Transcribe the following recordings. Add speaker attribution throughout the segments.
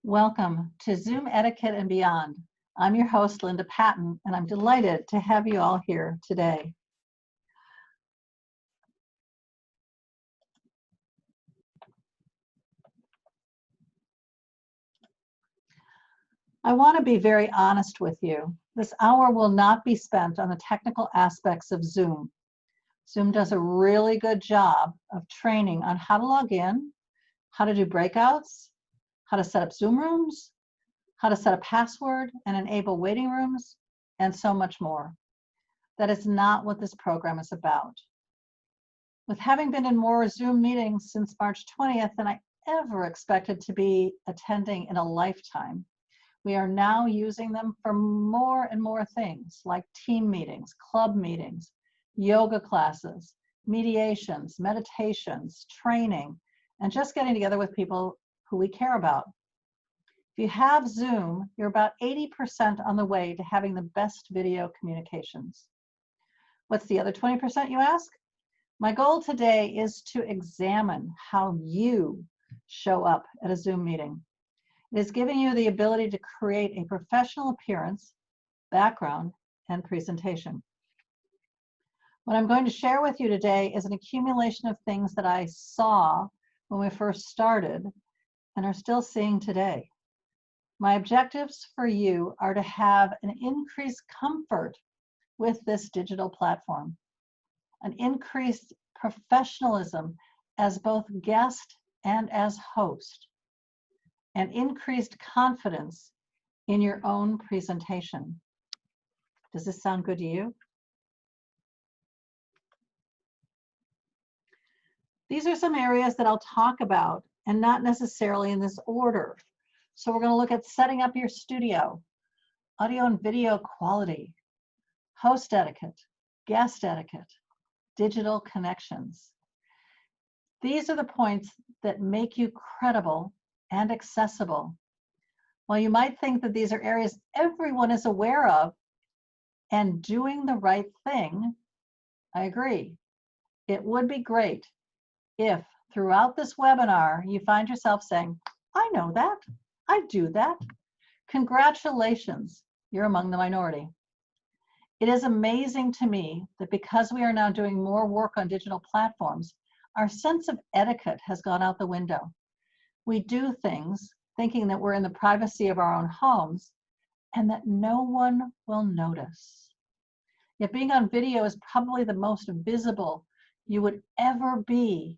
Speaker 1: Welcome to Zoom Etiquette and Beyond. I'm your host, Linda Patton, and I'm delighted to have you all here today. I want to be very honest with you. This hour will not be spent on the technical aspects of Zoom. Zoom does a really good job of training on how to log in, how to do breakouts, how to set up Zoom rooms, how to set a password and enable waiting rooms, and so much more. That is not what this program is about. With having been in more Zoom meetings since March 20th than I ever expected to be attending in a lifetime, we are now using them for more and more things like team meetings, club meetings, yoga classes, mediations, meditations, training, and just getting together with people who we care about. If you have Zoom, you're about 80% on the way to having the best video communications. What's the other 20%, you ask? My goal today is to examine how you show up at a Zoom meeting. It is giving you the ability to create a professional appearance, background, and presentation. What I'm going to share with you today is an accumulation of things that I saw when we first started and are still seeing today. My objectives for you are to have an increased comfort with this digital platform, an increased professionalism as both guest and as host, and increased confidence in your own presentation. Does this sound good to you? These are some areas that I'll talk about, and not necessarily in this order. So we're going to look at setting up your studio, audio and video quality, host etiquette, guest etiquette, digital connections. These are the points that make you credible and accessible. While you might think that these are areas everyone is aware of and doing the right thing, I agree. It would be great if throughout this webinar you find yourself saying, I know that, I do that. Congratulations, you're among the minority. It is amazing to me that because we are now doing more work on digital platforms, our sense of etiquette has gone out the window. We do things thinking that we're in the privacy of our own homes and that no one will notice. Yet being on video is probably the most visible you would ever be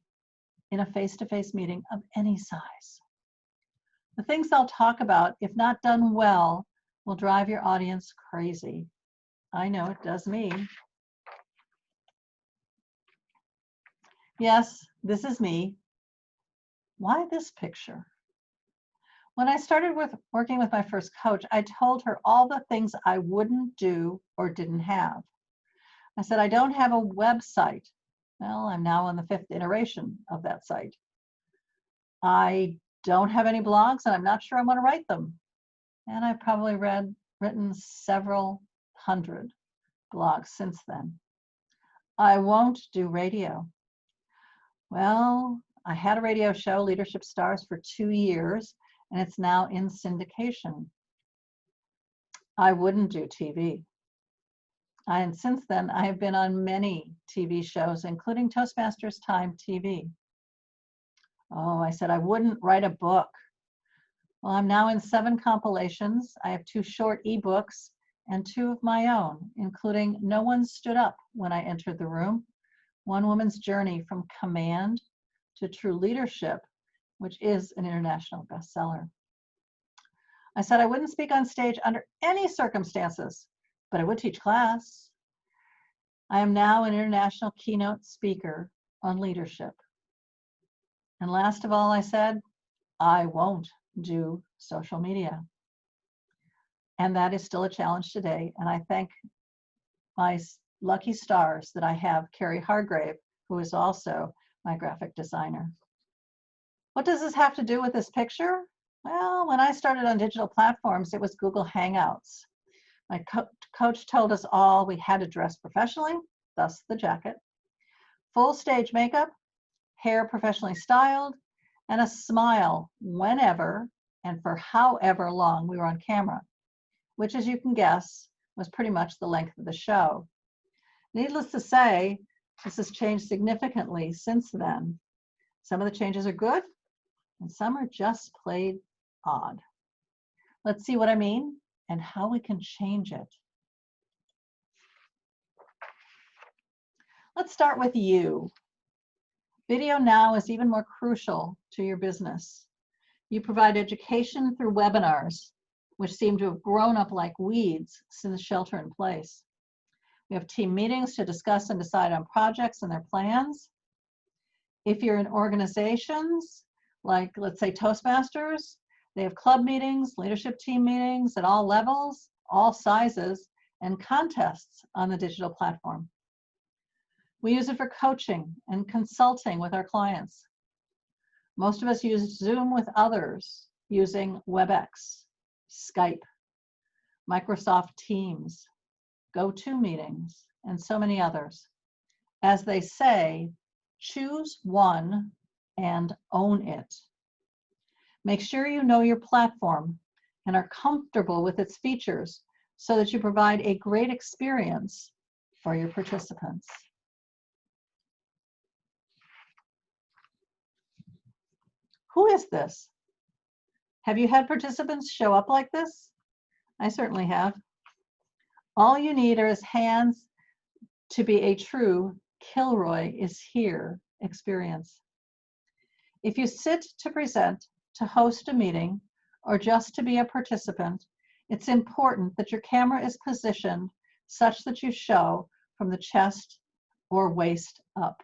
Speaker 1: in a face-to-face meeting of any size. The things I'll talk about, if not done well, will drive your audience crazy. I know it does me. Yes, this is me. Why this picture? When I started working with my first coach, I told her all the things I wouldn't do or didn't have. I said, I don't have a website. Well, I'm now on the 5th iteration of that site. I don't have any blogs, and I'm not sure I want to write them. And I've probably written several hundred blogs since then. I won't do radio. Well, I had a radio show, Leadership Stars, for 2 years, and it's now in syndication. I wouldn't do TV. And since then, I have been on many TV shows, including Toastmasters Time TV. Oh, I said I wouldn't write a book. Well, I'm now in 7 compilations. I have 2 short ebooks and 2 of my own, including No One Stood Up When I Entered the Room, One Woman's Journey from Command to True Leadership, which is an international bestseller. I said I wouldn't speak on stage under any circumstances, but I would teach class. I am now an international keynote speaker on leadership. And last of all, I said, I won't do social media. And that is still a challenge today. And I thank my lucky stars that I have Carrie Hargrave, who is also my graphic designer. What does this have to do with this picture? Well, when I started on digital platforms, it was Google Hangouts. My coach told us all we had to dress professionally, thus the jacket, full stage makeup, hair professionally styled, and a smile whenever and for however long we were on camera, which, as you can guess, was pretty much the length of the show. Needless to say, this has changed significantly since then. Some of the changes are good, and some are just plain odd. Let's see what I mean and how we can change it. Let's start with you. Video now is even more crucial to your business. You provide education through webinars, which seem to have grown up like weeds since shelter in place. We have team meetings to discuss and decide on projects and their plans. If you're in organizations, like let's say Toastmasters, they have club meetings, leadership team meetings at all levels, all sizes, and contests on the digital platform. We use it for coaching and consulting with our clients. Most of us use Zoom with others using WebEx, Skype, Microsoft Teams, GoToMeetings, and so many others. As they say, choose one and own it. Make sure you know your platform and are comfortable with its features so that you provide a great experience for your participants. Who is this? Have you had participants show up like this? I certainly have. All you need are his hands to be a true Kilroy is here experience. If you sit to present, to host a meeting, or just to be a participant, it's important that your camera is positioned such that you show from the chest or waist up.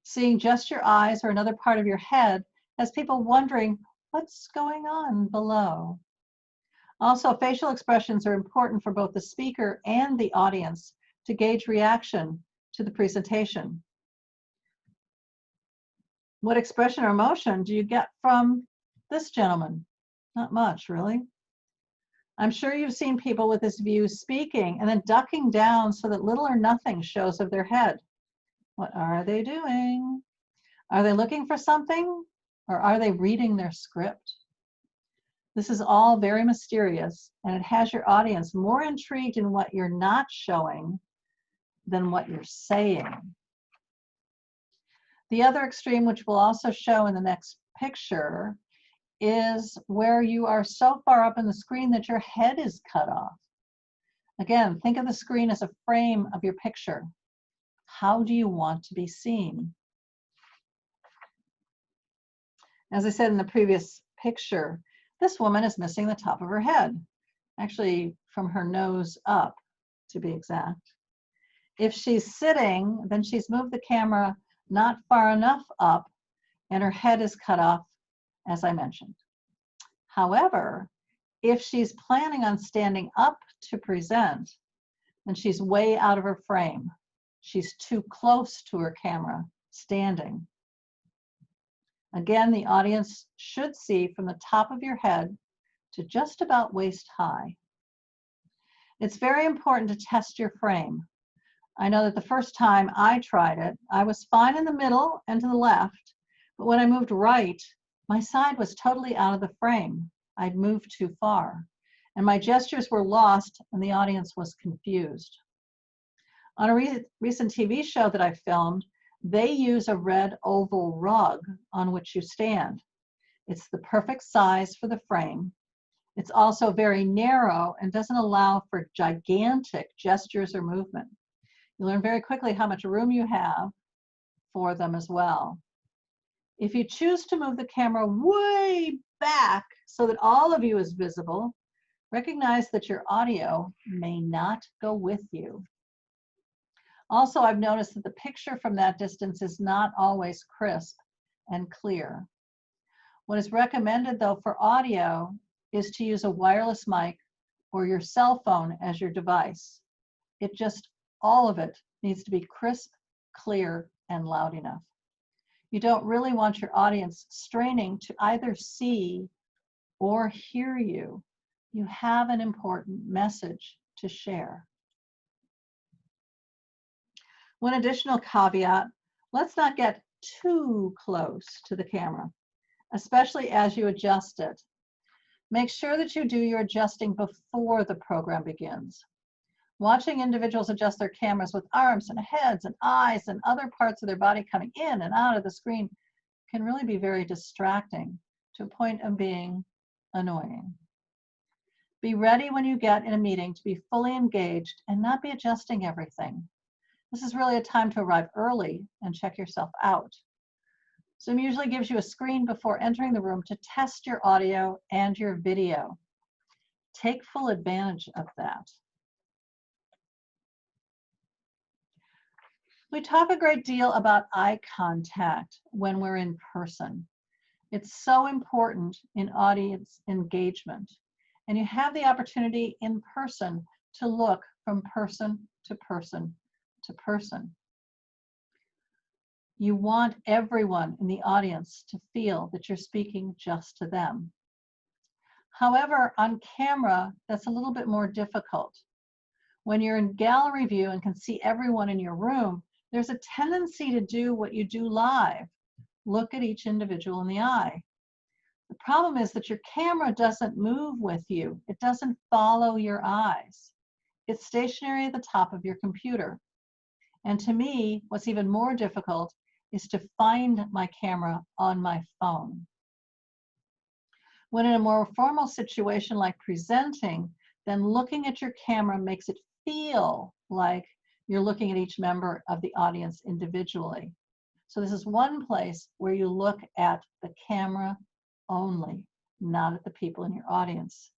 Speaker 1: Seeing just your eyes or another part of your head has people wondering what's going on below. Also, facial expressions are important for both the speaker and the audience to gauge reaction to the presentation. What expression or emotion do you get from this gentleman? Not much, really. I'm sure you've seen people with this view speaking and then ducking down so that little or nothing shows of their head. What are they doing? Are they looking for something, or are they reading their script? This is all very mysterious, and it has your audience more intrigued in what you're not showing than what you're saying. The other extreme, which we'll also show in the next picture, is where you are so far up in the screen that your head is cut off. Again, think of the screen as a frame of your picture. How do you want to be seen? As I said in the previous picture, this woman is missing the top of her head, actually from her nose up, to be exact. If she's sitting, then she's moved the camera not far enough up, and her head is cut off, as I mentioned. However, if she's planning on standing up to present, then she's way out of her frame. She's too close to her camera, standing. Again, the audience should see from the top of your head to just about waist high. It's very important to test your frame. I know that the first time I tried it, I was fine in the middle and to the left, but when I moved right, my side was totally out of the frame. I'd moved too far, and my gestures were lost and the audience was confused. On a recent TV show that I filmed, they use a red oval rug on which you stand. It's the perfect size for the frame. It's also very narrow and doesn't allow for gigantic gestures or movement. You learn very quickly how much room you have for them as well. If you choose to move the camera way back so that all of you is visible, recognize that your audio may not go with you. Also, I've noticed that the picture from that distance is not always crisp and clear. What is recommended, though, for audio is to use a wireless mic or your cell phone as your device. All of it needs to be crisp, clear, and loud enough. You don't really want your audience straining to either see or hear you. You have an important message to share. One additional caveat, let's not get too close to the camera. especially as you adjust it. Make sure that you do your adjusting before the program begins. Watching individuals adjust their cameras with arms and heads and eyes and other parts of their body coming in and out of the screen can really be very distracting to a point of being annoying. Be ready when you get in a meeting to be fully engaged and not be adjusting everything. This is really a time to arrive early and check yourself out. Zoom usually gives you a screen before entering the room to test your audio and your video. Take full advantage of that. We talk a great deal about eye contact when we're in person. It's so important in audience engagement. And you have the opportunity in person to look from person to person to person. You want everyone in the audience to feel that you're speaking just to them. However, on camera, that's a little bit more difficult. When you're in gallery view and can see everyone in your room, there's a tendency to do what you do live. Look at each individual in the eye. The problem is that your camera doesn't move with you. It doesn't follow your eyes. It's stationary at the top of your computer. And to me, what's even more difficult is to find my camera on my phone. When in a more formal situation like presenting, then looking at your camera makes it feel like you're looking at each member of the audience individually. So this is one place where you look at the camera only, not at the people in your audience.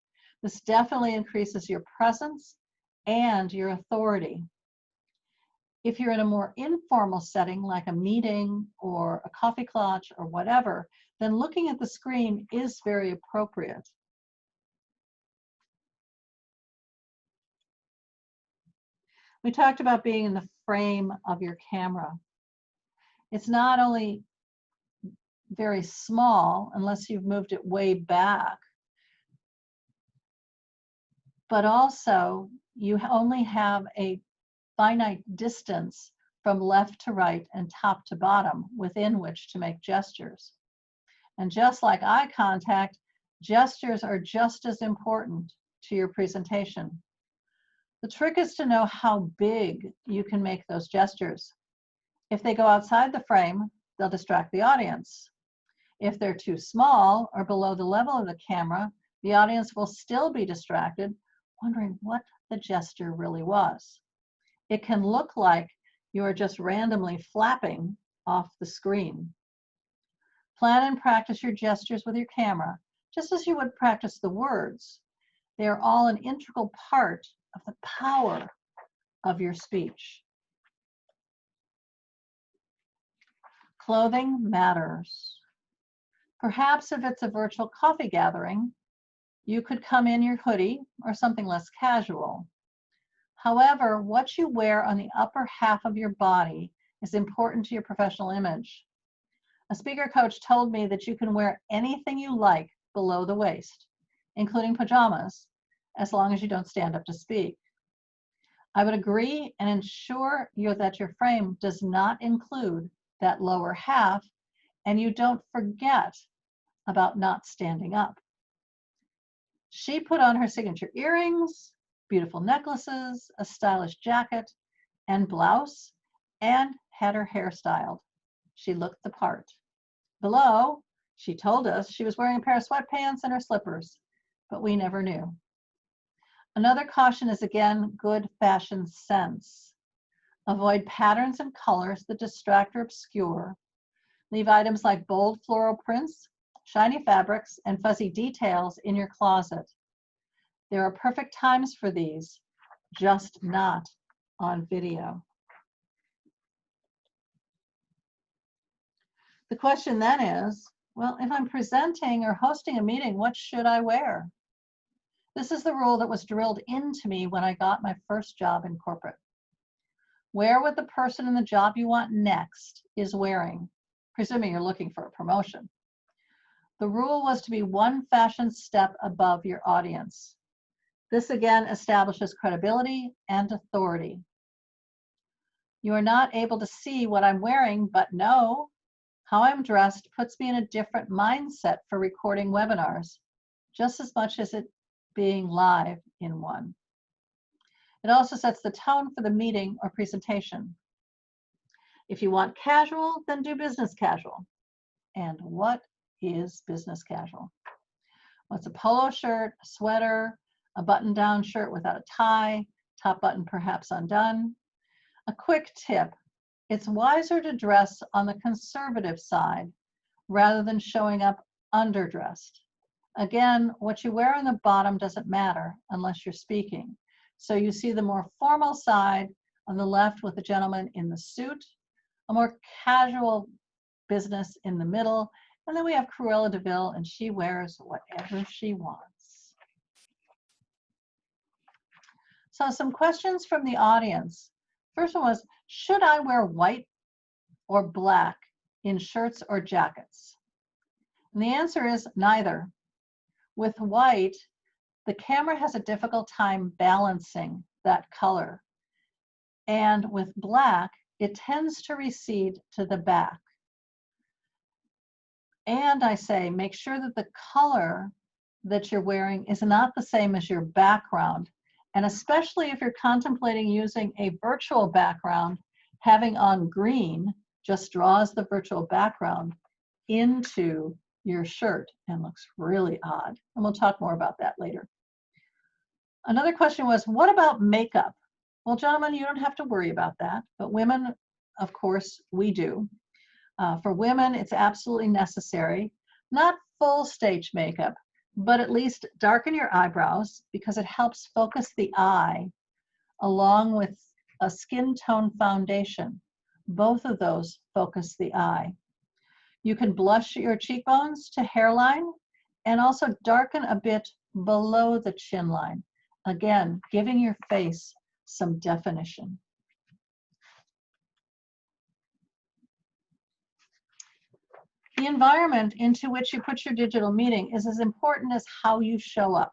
Speaker 1: This definitely increases your presence and your authority. If you're in a more informal setting, like a meeting or a coffee clutch or whatever, then looking at the screen is very appropriate. We talked about being in the frame of your camera. It's not only very small, unless you've moved it way back, but also you only have a finite distance from left to right and top to bottom within which to make gestures. And just like eye contact, gestures are just as important to your presentation. The trick is to know how big you can make those gestures. If they go outside the frame, they'll distract the audience. If they're too small or below the level of the camera, the audience will still be distracted, wondering what the gesture really was. It can look like you are just randomly flapping off the screen. Plan and practice your gestures with your camera, just as you would practice the words. They are all an integral part of the power of your speech. Clothing matters. Perhaps if it's a virtual coffee gathering, you could come in your hoodie or something less casual. However, what you wear on the upper half of your body is important to your professional image. A speaker coach told me that you can wear anything you like below the waist, including pajamas, as long as you don't stand up to speak. I would agree and ensure that your frame does not include that lower half, and you don't forget about not standing up. She put on her signature earrings, beautiful necklaces, a stylish jacket and blouse, and had her hair styled. She looked the part. Below, she told us she was wearing a pair of sweatpants and her slippers, but we never knew. Another caution is, again, good fashion sense. Avoid patterns and colors that distract or obscure. Leave items like bold floral prints, shiny fabrics, and fuzzy details in your closet. There are perfect times for these, just not on video. The question then is, well, if I'm presenting or hosting a meeting, what should I wear? This is the rule that was drilled into me when I got my first job in corporate. Wear what the person in the job you want next is wearing, presuming you're looking for a promotion. The rule was to be one fashion step above your audience. This again establishes credibility and authority. You are not able to see what I'm wearing, but know How I'm dressed puts me in a different mindset for recording webinars, just as much as it being live in one. It also sets the tone for the meeting or presentation. If you want casual, then do business casual. And what is business casual? What's a polo shirt, a sweater, a button-down shirt without a tie, top button perhaps undone? A quick tip, it's wiser to dress on the conservative side rather than showing up underdressed. Again, what you wear on the bottom doesn't matter unless you're speaking. So you see the more formal side on the left with the gentleman in the suit, a more casual business in the middle, and then we have Cruella de Vil, and she wears whatever she wants. So some questions from the audience. First one was, should I wear white or black in shirts or jackets? And the answer is neither. With white, the camera has a difficult time balancing that color. And with black, it tends to recede to the back. And I say, make sure that the color that you're wearing is not the same as your background. And especially if you're contemplating using a virtual background, having on green just draws the virtual background into your shirt and looks really odd. And we'll talk more about that later. Another question was, what about makeup? Well, gentlemen, you don't have to worry about that, but women, of course, we do. For women, it's absolutely necessary. Not full stage makeup, but at least darken your eyebrows because it helps focus the eye along with a skin tone foundation. Both of those focus the eye. You can blush your cheekbones to hairline and also darken a bit below the chin line. Again, giving your face some definition. The environment into which you put your digital meeting is as important as how you show up.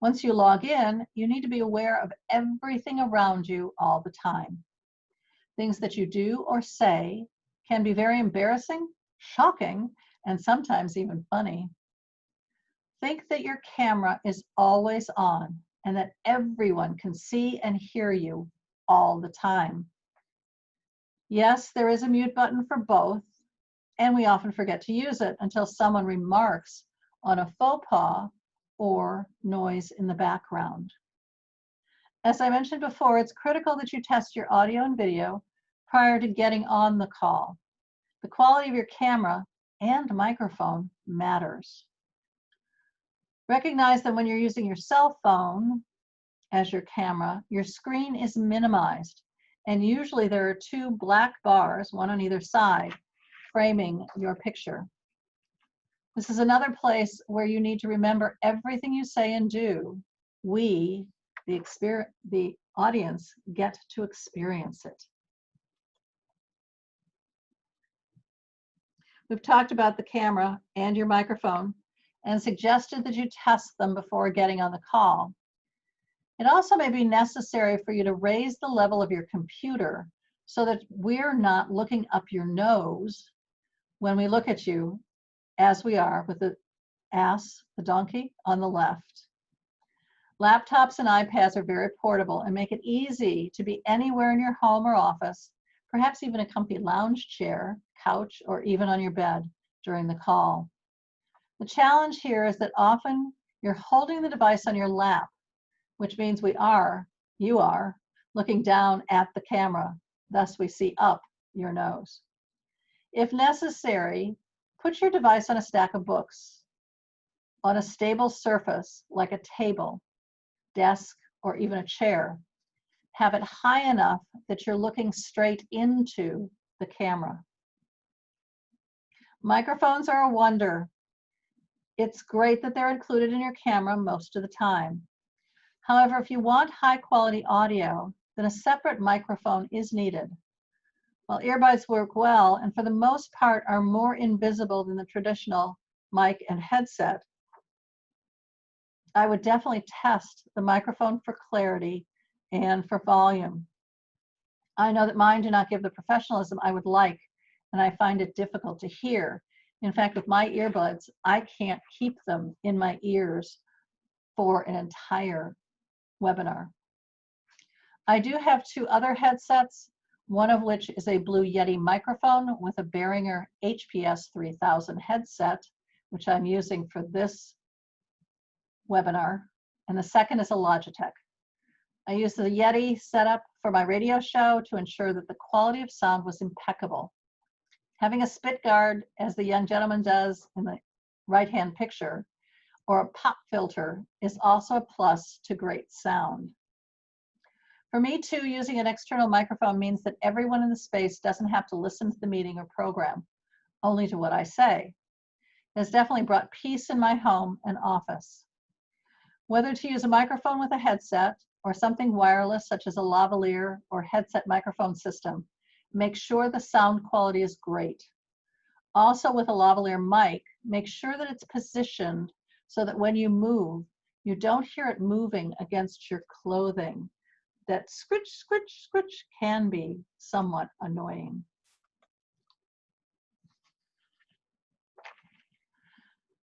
Speaker 1: Once you log in, you need to be aware of everything around you all the time. Things that you do or say can be very embarrassing, shocking, and sometimes even funny. Think that your camera is always on and that everyone can see and hear you all the time. Yes, there is a mute button for both, and we often forget to use it until someone remarks on a faux pas or noise in the background. As I mentioned before, it's critical that you test your audio and video prior to getting on the call. The quality of your camera and microphone matters. Recognize that when you're using your cell phone as your camera, your screen is minimized, and usually there are two black bars, one on either side, framing your picture. This is another place where you need to remember everything you say and do. We, the audience, get to experience it. We've talked about the camera and your microphone and suggested that you test them before getting on the call. It also may be necessary for you to raise the level of your computer so that we're not looking up your nose when we look at you as we are with the ass, the donkey, on the left. Laptops and iPads are very portable and make it easy to be anywhere in your home or office, perhaps even a comfy lounge chair, couch, or even on your bed during the call. The challenge here is that often you're holding the device on your lap, which means you are, looking down at the camera. Thus, we see up your nose. If necessary, put your device on a stack of books, on a stable surface like a table, desk, or even a chair. Have it high enough that you're looking straight into the camera. Microphones are a wonder. It's great that they're included in your camera most of the time. However, if you want high quality audio, then a separate microphone is needed. While earbuds work well and for the most part are more invisible than the traditional mic and headset, I would definitely test the microphone for clarity and for volume. I know that mine do not give the professionalism I would like and I find it difficult to hear. In fact, with my earbuds, I can't keep them in my ears for an entire webinar. I do have two other headsets, one of which is a Blue Yeti microphone with a Behringer HPS 3000 headset, which I'm using for this webinar, and the second is a Logitech. I used the Yeti setup for my radio show to ensure that the quality of sound was impeccable. Having a spit guard, as the young gentleman does in the right-hand picture, or a pop filter is also a plus to great sound. For me too, using an external microphone means that everyone in the space doesn't have to listen to the meeting or program, only to what I say. It has definitely brought peace in my home and office. Whether to use a microphone with a headset or something wireless such as a lavalier or headset microphone system, make sure the sound quality is great. Also with a lavalier mic, make sure that it's positioned so that when you move, you don't hear it moving against your clothing. That scritch, scritch, scritch can be somewhat annoying.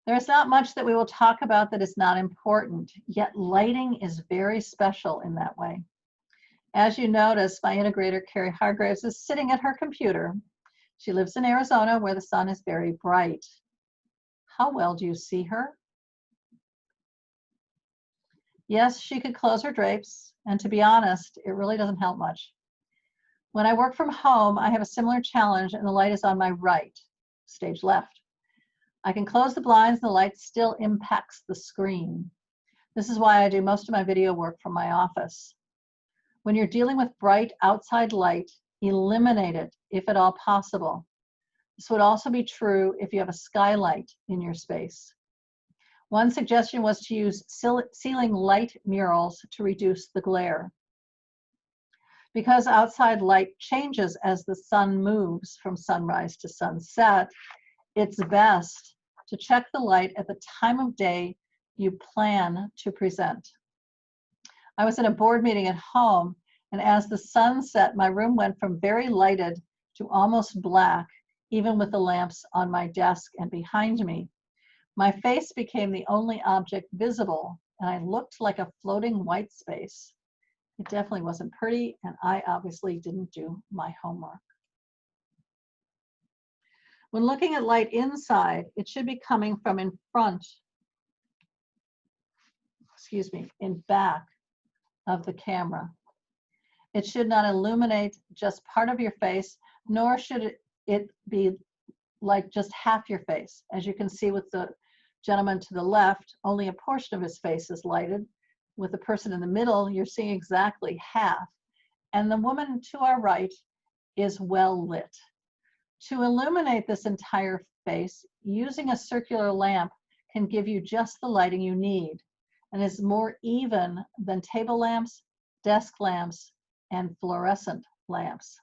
Speaker 1: There's not much that we will talk about that is not important, yet lighting is very special in that way. As you notice, my integrator, Carrie Hargraves, is sitting at her computer. She lives in Arizona where the sun is very bright. How well do you see her? Yes, she could close her drapes, and to be honest, it really doesn't help much. When I work from home, I have a similar challenge and the light is on my right, stage left. I can close the blinds and the light still impacts the screen. This is why I do most of my video work from my office. When you're dealing with bright outside light, eliminate it if at all possible. This would also be true if you have a skylight in your space. One suggestion was to use ceiling light murals to reduce the glare. Because outside light changes as the sun moves from sunrise to sunset, it's best to check the light at the time of day you plan to present. I was in a board meeting at home, and as the sun set, my room went from very lighted to almost black, even with the lamps on my desk and behind me. My face became the only object visible, and I looked like a floating white space. It definitely wasn't pretty, and I obviously didn't do my homework. When looking at light inside, it should be coming from in front, in back of the camera. It should not illuminate just part of your face, nor should it be like just half your face. As you can see with the gentleman to the left, only a portion of his face is lighted. With the person in the middle, you're seeing exactly half. And the woman to our right is well lit. To illuminate this entire face, using a circular lamp can give you just the lighting you need and is more even than table lamps, desk lamps, and fluorescent lamps.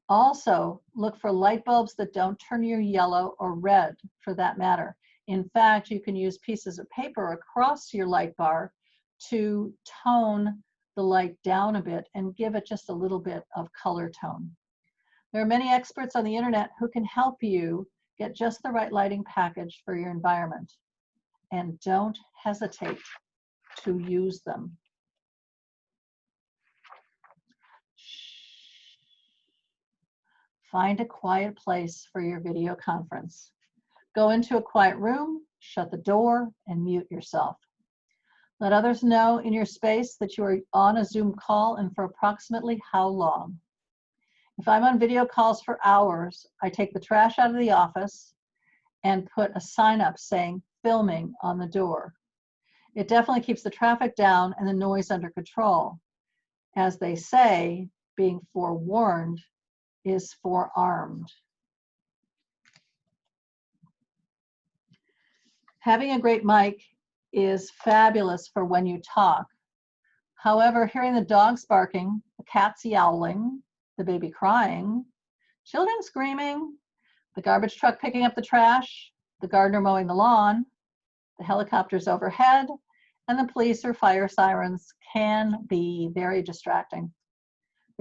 Speaker 1: Also, look for light bulbs that don't turn you yellow or red for that matter. In fact, you can use pieces of paper across your light bar to tone the light down a bit and give it just a little bit of color tone. There are many experts on the internet who can help you get just the right lighting package for your environment. And don't hesitate to use them. Find a quiet place for your video conference. Go into a quiet room, shut the door, and mute yourself. Let others know in your space that you are on a Zoom call and for approximately how long. If I'm on video calls for hours, I take the trash out of the office and put a sign up saying filming on the door. It definitely keeps the traffic down and the noise under control. As they say, being forewarned is forearmed. Having a great mic is fabulous for when you talk. However, hearing the dogs barking, the cats yowling, the baby crying, children screaming, the garbage truck picking up the trash, the gardener mowing the lawn, the helicopters overhead, and the police or fire sirens can be very distracting.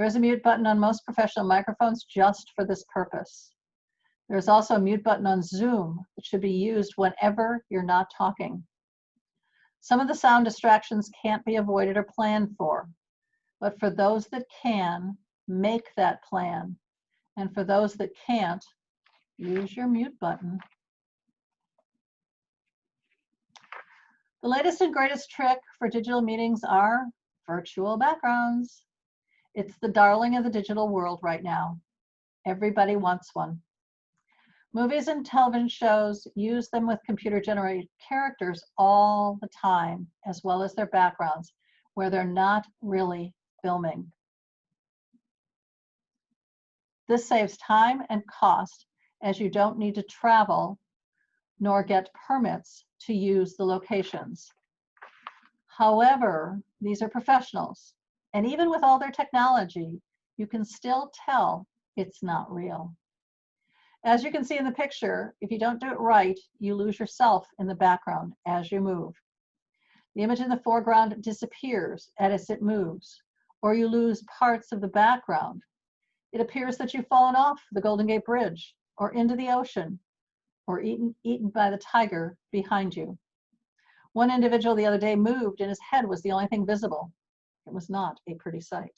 Speaker 1: There is a mute button on most professional microphones just for this purpose. There is also a mute button on Zoom that should be used whenever you're not talking. Some of the sound distractions can't be avoided or planned for, but for those that can, make that plan. And for those that can't, use your mute button. The latest and greatest trick for digital meetings are virtual backgrounds. It's the darling of the digital world right now. Everybody wants one. Movies and television shows use them with computer-generated characters all the time, as well as their backgrounds, where they're not really filming. This saves time and cost, as you don't need to travel nor get permits to use the locations. However, these are professionals, and even with all their technology, you can still tell it's not real. As you can see in the picture, if you don't do it right, you lose yourself in the background as you move. The image in the foreground disappears as it moves, or you lose parts of the background. It appears that you've fallen off the Golden Gate Bridge, or into the ocean, or eaten by the tiger behind you. One individual the other day moved and his head was the only thing visible. It was not a pretty sight.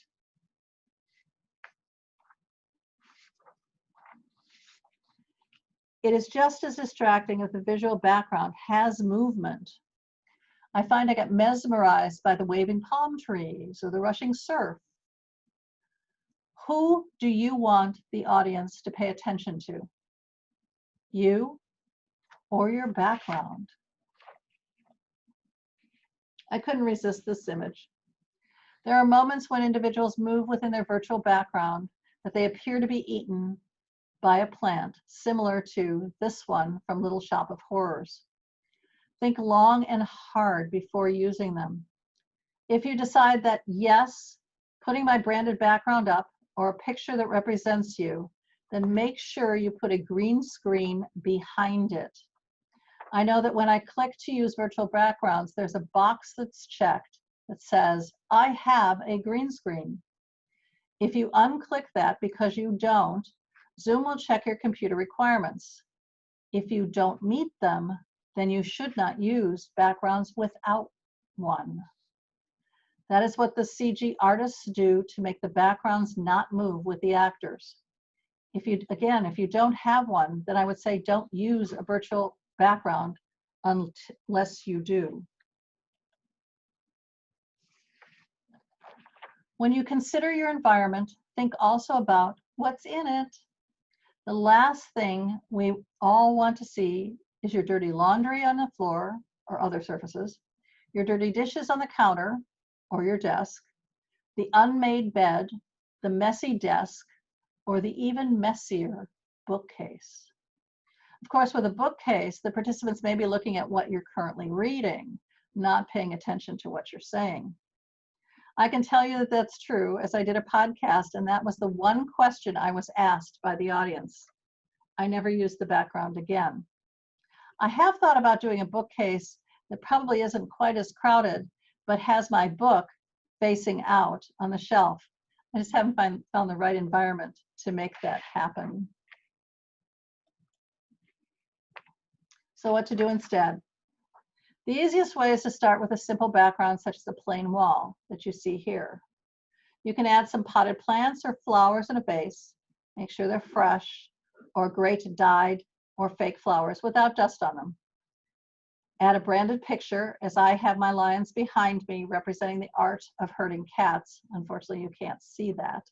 Speaker 1: It is just as distracting if the visual background has movement. I find I get mesmerized by the waving palm trees or the rushing surf. Who do you want the audience to pay attention to? You or your background? I couldn't resist this image. There are moments when individuals move within their virtual background that they appear to be eaten by a plant, similar to this one from Little Shop of Horrors. Think long and hard before using them. If you decide that, yes, putting my branded background up or a picture that represents you, then make sure you put a green screen behind it. I know that when I click to use virtual backgrounds, there's a box that's checked that says, I have a green screen. If you unclick that because you don't, Zoom will check your computer requirements. If you don't meet them, then you should not use backgrounds without one. That is what the CG artists do to make the backgrounds not move with the actors. If you don't have one, then I would say don't use a virtual background unless you do. When you consider your environment, think also about what's in it. The last thing we all want to see is your dirty laundry on the floor or other surfaces, your dirty dishes on the counter or your desk, the unmade bed, the messy desk, or the even messier bookcase. Of course, with a bookcase, the participants may be looking at what you're currently reading, not paying attention to what you're saying. I can tell you that that's true, as I did a podcast, and that was the one question I was asked by the audience. I never used the background again. I have thought about doing a bookcase that probably isn't quite as crowded, but has my book facing out on the shelf. I just haven't found the right environment to make that happen. So what to do instead? The easiest way is to start with a simple background such as a plain wall that you see here. You can add some potted plants or flowers in a vase. Make sure they're fresh or great dyed or fake flowers without dust on them. Add a branded picture, as I have my lions behind me representing the art of herding cats. Unfortunately, you can't see that.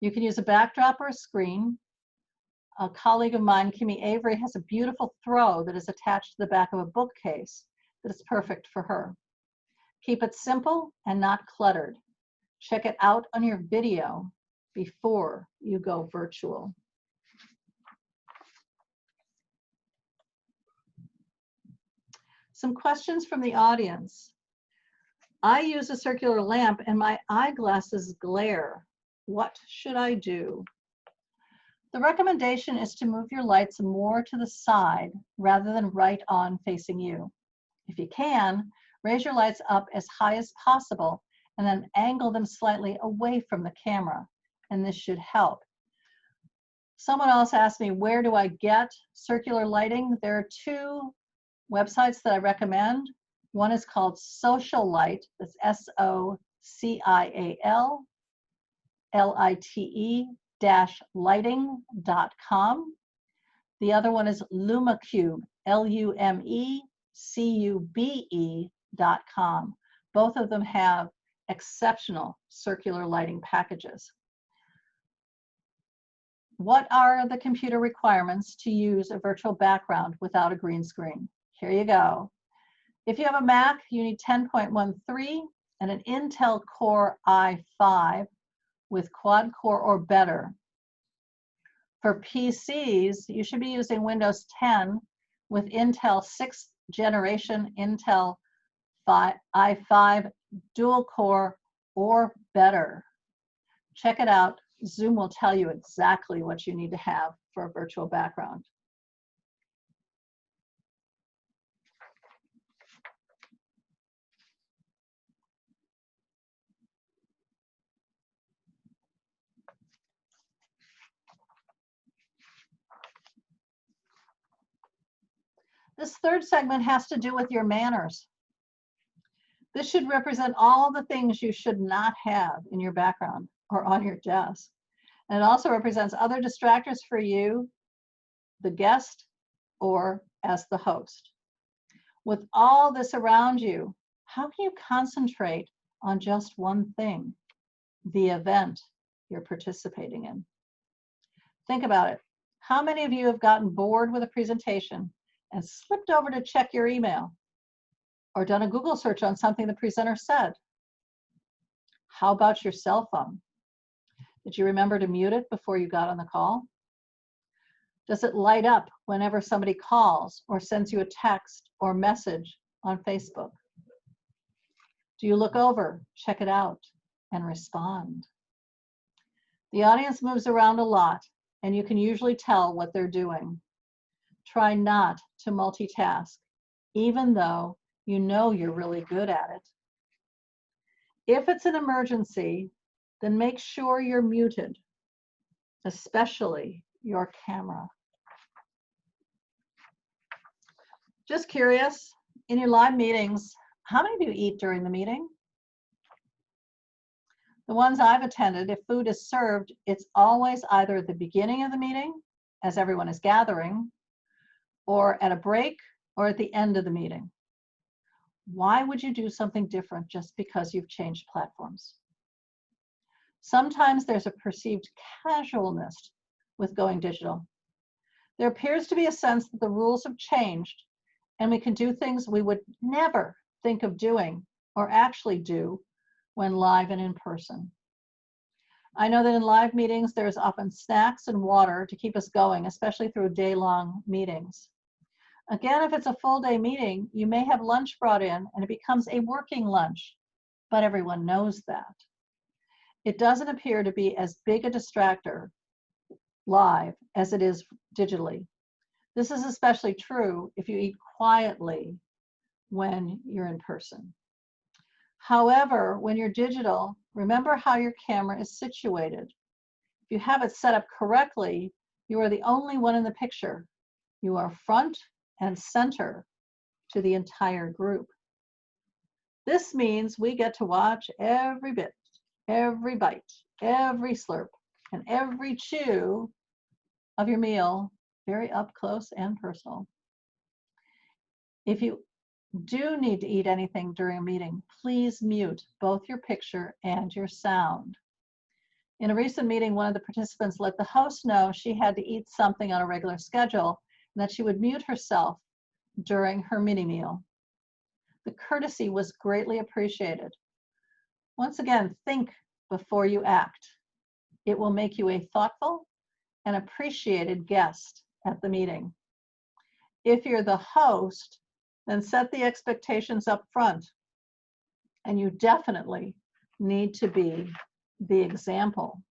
Speaker 1: You can use a backdrop or a screen. A colleague of mine, Kimmy Avery, has a beautiful throw that is attached to the back of a bookcase that is perfect for her. Keep it simple and not cluttered. Check it out on your video before you go virtual. Some questions from the audience. I use a circular lamp and my eyeglasses glare. What should I do? The recommendation is to move your lights more to the side rather than right on facing you. If you can, raise your lights up as high as possible and then angle them slightly away from the camera, and this should help. Someone else asked me, where do I get circular lighting? There are two websites that I recommend. One is called Social Light, that's SOCIALLITE-lighting.com. The other one is LumaCube, LumaCube.com. Both of them have exceptional circular lighting packages. What are the computer requirements to use a virtual background without a green screen? Here you go. If you have a Mac, you need 10.13 and an Intel Core i5 with quad core or better. For PCs, you should be using Windows 10 with Intel 6th generation Intel i5 dual core or better. Check it out. Zoom will tell you exactly what you need to have for a virtual background. This third segment has to do with your manners. This should represent all the things you should not have in your background or on your desk. And it also represents other distractors for you, the guest, or as the host. With all this around you, how can you concentrate on just one thing, the event you're participating in? Think about it. How many of you have gotten bored with a presentation and slipped over to check your email or done a Google search on something the presenter said? How about your cell phone? Did you remember to mute it before you got on the call? Does it light up whenever somebody calls or sends you a text or message on Facebook? Do you look over, check it out, and respond? The audience moves around a lot, and you can usually tell what they're doing. Try not to multitask, even though you know you're really good at it. If it's an emergency, then make sure you're muted, especially your camera. Just curious, in your live meetings, how many of you eat during the meeting? The ones I've attended, if food is served, it's always either at the beginning of the meeting, as everyone is gathering, or at a break, or at the end of the meeting. Why would you do something different just because you've changed platforms? Sometimes there's a perceived casualness with going digital. There appears to be a sense that the rules have changed and we can do things we would never think of doing or actually do when live and in person. I know that in live meetings, there's often snacks and water to keep us going, especially through day-long meetings. Again, if it's a full-day meeting, you may have lunch brought in and it becomes a working lunch, but everyone knows that. It doesn't appear to be as big a distractor live as it is digitally. This is especially true if you eat quietly when you're in person. However, when you're digital, remember how your camera is situated. If you have it set up correctly, you are the only one in the picture. You are front and center to the entire group. This means we get to watch every bit, every bite, every slurp, and every chew of your meal very up close and personal. If you do need to eat anything during a meeting, please mute both your picture and your sound. In a recent meeting, one of the participants let the host know she had to eat something on a regular schedule and that she would mute herself during her mini meal. The courtesy was greatly appreciated. Once again, think before you act. It will make you a thoughtful and appreciated guest at the meeting. If you're the host, then set the expectations up front. And you definitely need to be the example.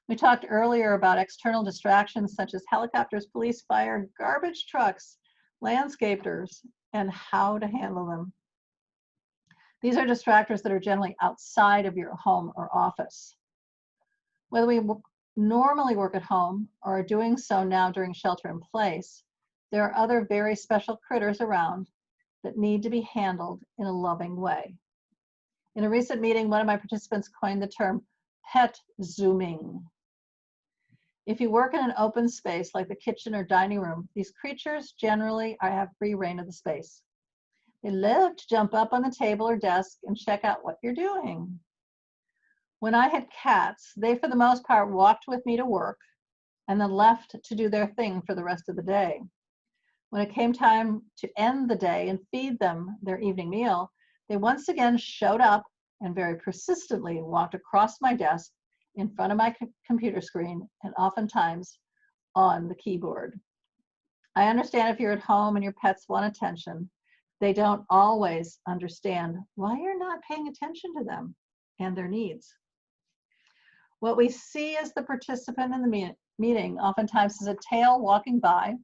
Speaker 1: We talked earlier about external distractions such as helicopters, police, fire, garbage trucks, landscapers, and how to handle them. These are distractors that are generally outside of your home or office. Whether we normally work at home or are doing so now during shelter in place, there are other very special critters around that need to be handled in a loving way. In a recent meeting, one of my participants coined the term pet zooming. If you work in an open space like the kitchen or dining room, these creatures generally have free reign of the space. They love to jump up on the table or desk and check out what you're doing. When I had cats, they for the most part walked with me to work and then left to do their thing for the rest of the day. When it came time to end the day and feed them their evening meal, they once again showed up and very persistently walked across my desk in front of my computer screen and oftentimes on the keyboard. I understand if you're at home and your pets want attention, they don't always understand why you're not paying attention to them and their needs. What we see as the participant in the meeting oftentimes is a tail walking by,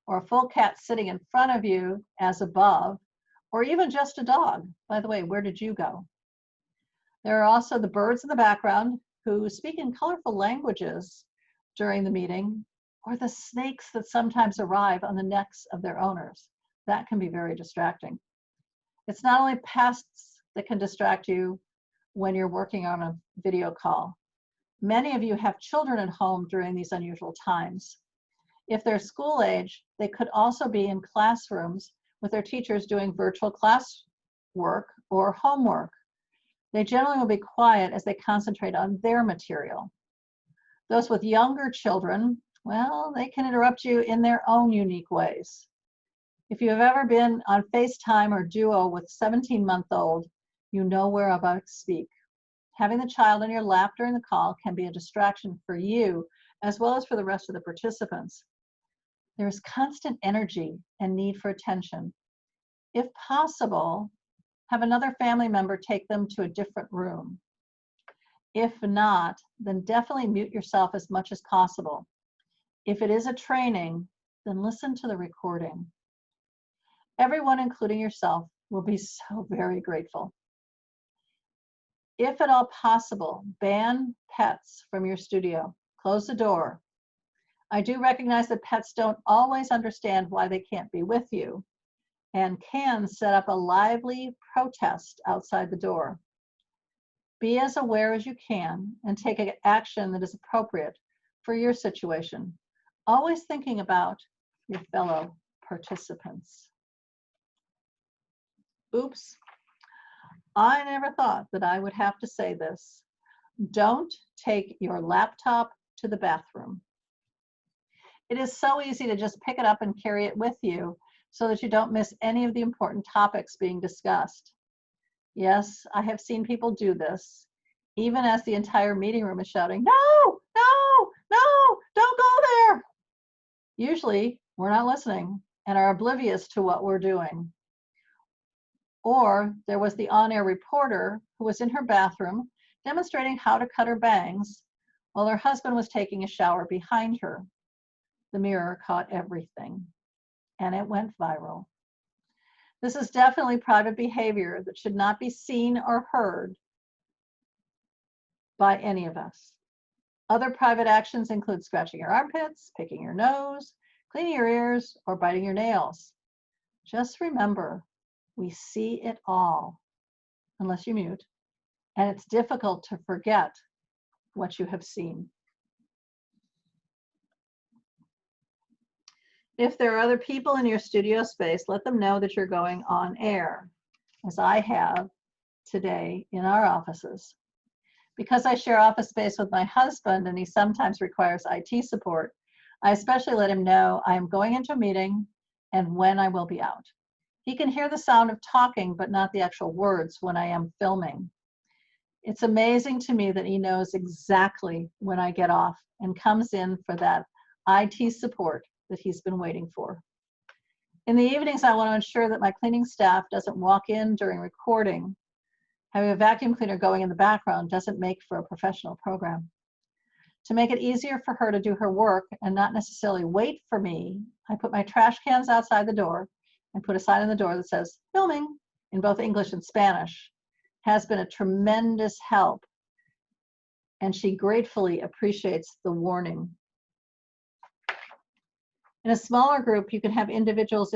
Speaker 1: or a full cat sitting in front of you as above, or even just a dog. By the way, where did you go? There are also the birds in the background who speak in colorful languages during the meeting, or the snakes that sometimes arrive on the necks of their owners. That can be very distracting. It's not only pests that can distract you when you're working on a video call. Many of you have children at home during these unusual times. If they're school age, they could also be in classrooms with their teachers doing virtual class work or homework. They generally will be quiet as they concentrate on their material. Those with younger children, well, they can interrupt you in their own unique ways. If you have ever been on FaceTime or Duo with 17-month-old, you know where I'm about to speak. Having the child in your lap during the call can be a distraction for you as well as for the rest of the participants. There is constant energy and need for attention. If possible, have another family member take them to a different room. If not, then definitely mute yourself as much as possible. If it is a training, then listen to the recording. Everyone, including yourself, will be so very grateful. If at all possible, ban pets from your studio. Close the door. I do recognize that pets don't always understand why they can't be with you and can set up a lively protest outside the door. Be as aware as you can and take action that is appropriate for your situation, always thinking about your fellow participants. Oops. I never thought that I would have to say this. Don't take your laptop to the bathroom. It is so easy to just pick it up and carry it with you so that you don't miss any of the important topics being discussed. Yes, I have seen people do this, even as the entire meeting room is shouting, "No, no, no, don't go there." Usually, we're not listening and are oblivious to what we're doing. Or there was the on-air reporter who was in her bathroom demonstrating how to cut her bangs while her husband was taking a shower behind her. The mirror caught everything, and it went viral. This is definitely private behavior that should not be seen or heard by any of us. Other private actions include scratching your armpits, picking your nose, cleaning your ears, or biting your nails. Just remember, we see it all, unless you mute, and it's difficult to forget what you have seen. If there are other people in your studio space, let them know that you're going on air, as I have today in our offices. Because I share office space with my husband and he sometimes requires IT support, I especially let him know I am going into a meeting and when I will be out. He can hear the sound of talking, but not the actual words when I am filming. It's amazing to me that he knows exactly when I get off and comes in for that IT support that he's been waiting for. In the evenings, I want to ensure that my cleaning staff doesn't walk in during recording. Having a vacuum cleaner going in the background doesn't make for a professional program. To make it easier for her to do her work and not necessarily wait for me, I put my trash cans outside the door and put a sign on the door that says filming in both English and Spanish. has been a tremendous help, and she gratefully appreciates the warning. In a smaller group, you can have individuals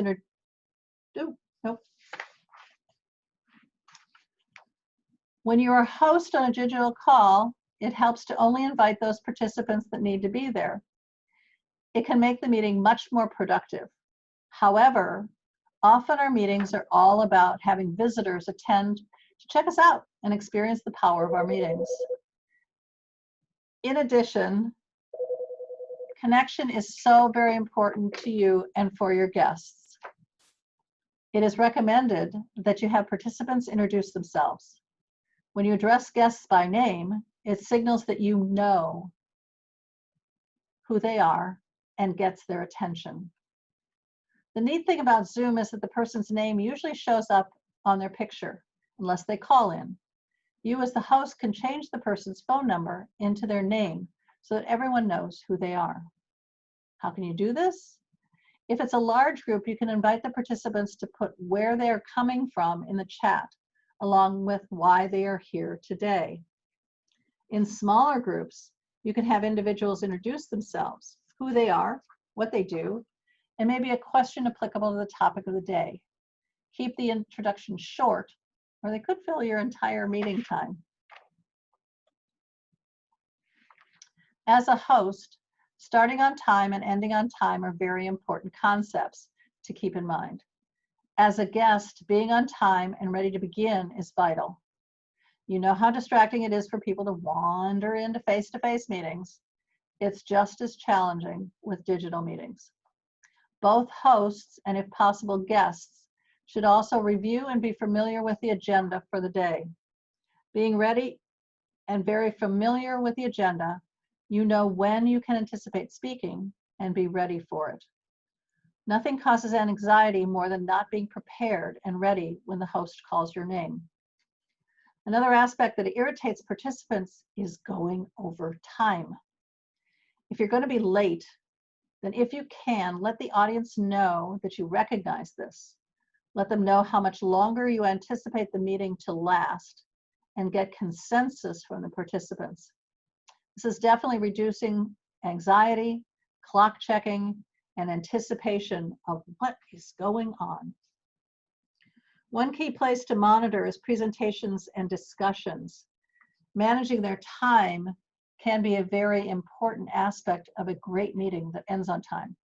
Speaker 1: When you are a host on a digital call, it helps to only invite those participants that need to be there. It can make the meeting much more productive. However, often our meetings are all about having visitors attend to check us out and experience the power of our meetings. In addition, connection is so very important to you and for your guests. It is recommended that you have participants introduce themselves. When you address guests by name, it signals that you know who they are and gets their attention. The neat thing about Zoom is that the person's name usually shows up on their picture, unless they call in. You as the host can change the person's phone number into their name so that everyone knows who they are. How can you do this? If it's a large group, you can invite the participants to put where they're coming from in the chat, along with why they are here today. In smaller groups, you can have individuals introduce themselves, who they are, what they do, and maybe a question applicable to the topic of the day. Keep the introduction short, or they could fill your entire meeting time. As a host, starting on time and ending on time are very important concepts to keep in mind. As a guest, being on time and ready to begin is vital. You know how distracting it is for people to wander into face-to-face meetings. It's just as challenging with digital meetings. Both hosts and, if possible, guests should also review and be familiar with the agenda for the day. Being ready and very familiar with the agenda, you know when you can anticipate speaking and be ready for it. Nothing causes anxiety more than not being prepared and ready when the host calls your name. Another aspect that irritates participants is going over time. If you're going to be late, then if you can, let the audience know that you recognize this. Let them know how much longer you anticipate the meeting to last and get consensus from the participants. This is definitely reducing anxiety, clock checking, and anticipation of what is going on. One key place to monitor is presentations and discussions. Managing their time can be a very important aspect of a great meeting that ends on time.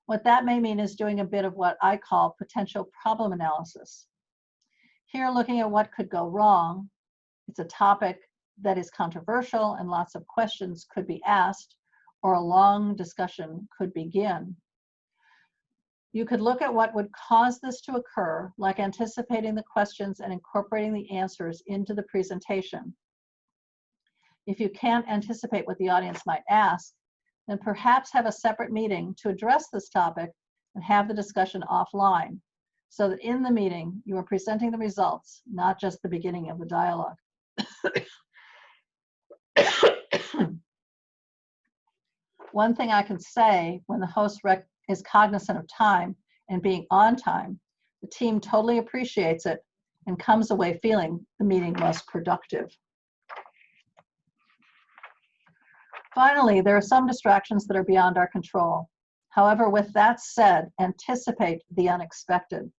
Speaker 1: What that may mean is doing a bit of what I call potential problem analysis. Here, looking at what could go wrong. It's a topic that is controversial and lots of questions could be asked, or a long discussion could begin. You could look at what would cause this to occur, like anticipating the questions and incorporating the answers into the presentation. If you can't anticipate what the audience might ask, then perhaps have a separate meeting to address this topic and have the discussion offline, so that in the meeting you are presenting the results, not just the beginning of the dialogue. One thing I can say, when the host is cognizant of time and being on time, the team totally appreciates it and comes away feeling the meeting was productive. Finally, there are some distractions that are beyond our control. However, with that said, anticipate the unexpected.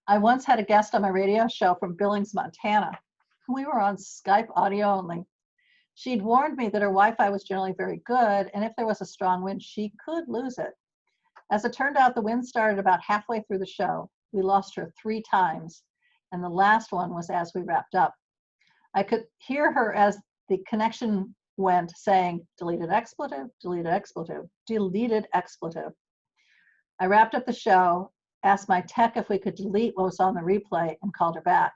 Speaker 1: I once had a guest on my radio show from Billings, Montana. We were on Skype audio only. She'd warned me that her Wi-Fi was generally very good, and if there was a strong wind, she could lose it. As it turned out, the wind started about halfway through the show. We lost her 3 times, and the last one was as we wrapped up. I could hear her as the connection went saying, deleted expletive, deleted expletive, deleted expletive. I wrapped up the show, asked my tech if we could delete what was on the replay, and called her back.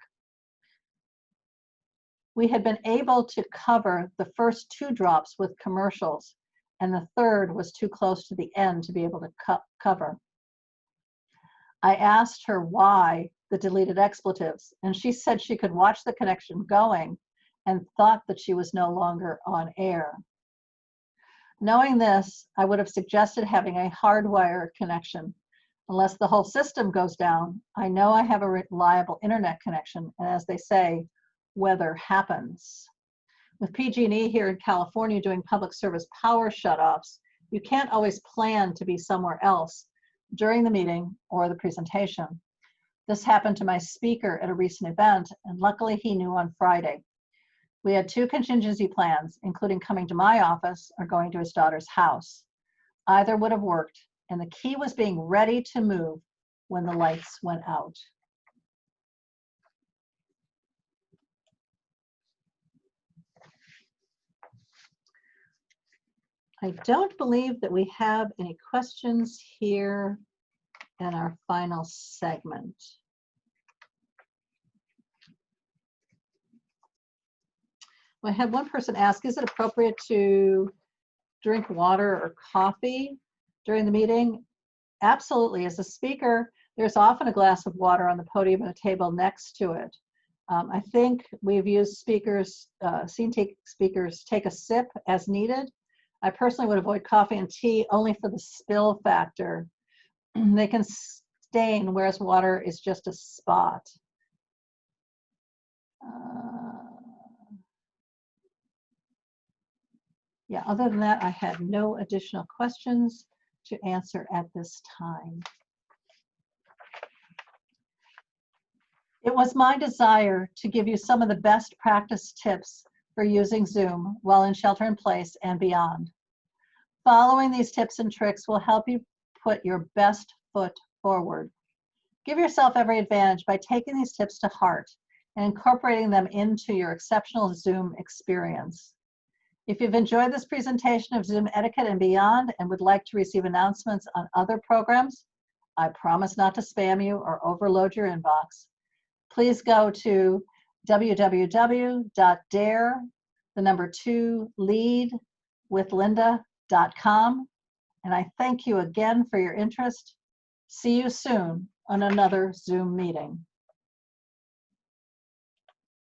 Speaker 1: We had been able to cover the first 2 drops with commercials, and the third was too close to the end to be able to cover. I asked her why the deleted expletives, and she said she could watch the connection going and thought that she was no longer on air. Knowing this, I would have suggested having a hardwire connection. Unless the whole system goes down, I know I have a reliable internet connection, and as they say, weather happens. With PG&E here in California doing public service power shutoffs, you can't always plan to be somewhere else during the meeting or the presentation. This happened to my speaker at a recent event, and luckily he knew on Friday. We had 2 contingency plans, including coming to my office or going to his daughter's house. Either would have worked, and the key was being ready to move when the lights went out. I don't believe that we have any questions here in our final segment. I had one person ask, is it appropriate to drink water or coffee during the meeting? Absolutely. As a speaker, there's often a glass of water on the podium and a table next to it. I think we've used speakers, seen speakers take a sip as needed. I personally would avoid coffee and tea only for the spill factor. They can stain, whereas water is just a spot. Yeah, other than that, I had no additional questions to answer at this time. It was my desire to give you some of the best practice tips for using Zoom while in shelter in place and beyond. Following these tips and tricks will help you put your best foot forward. Give yourself every advantage by taking these tips to heart and incorporating them into your exceptional Zoom experience. If you've enjoyed this presentation of Zoom etiquette and beyond and would like to receive announcements on other programs, I promise not to spam you or overload your inbox. Please go to www.dare2leadwithlinda.com, and I thank you again for your interest. See you soon on another Zoom meeting.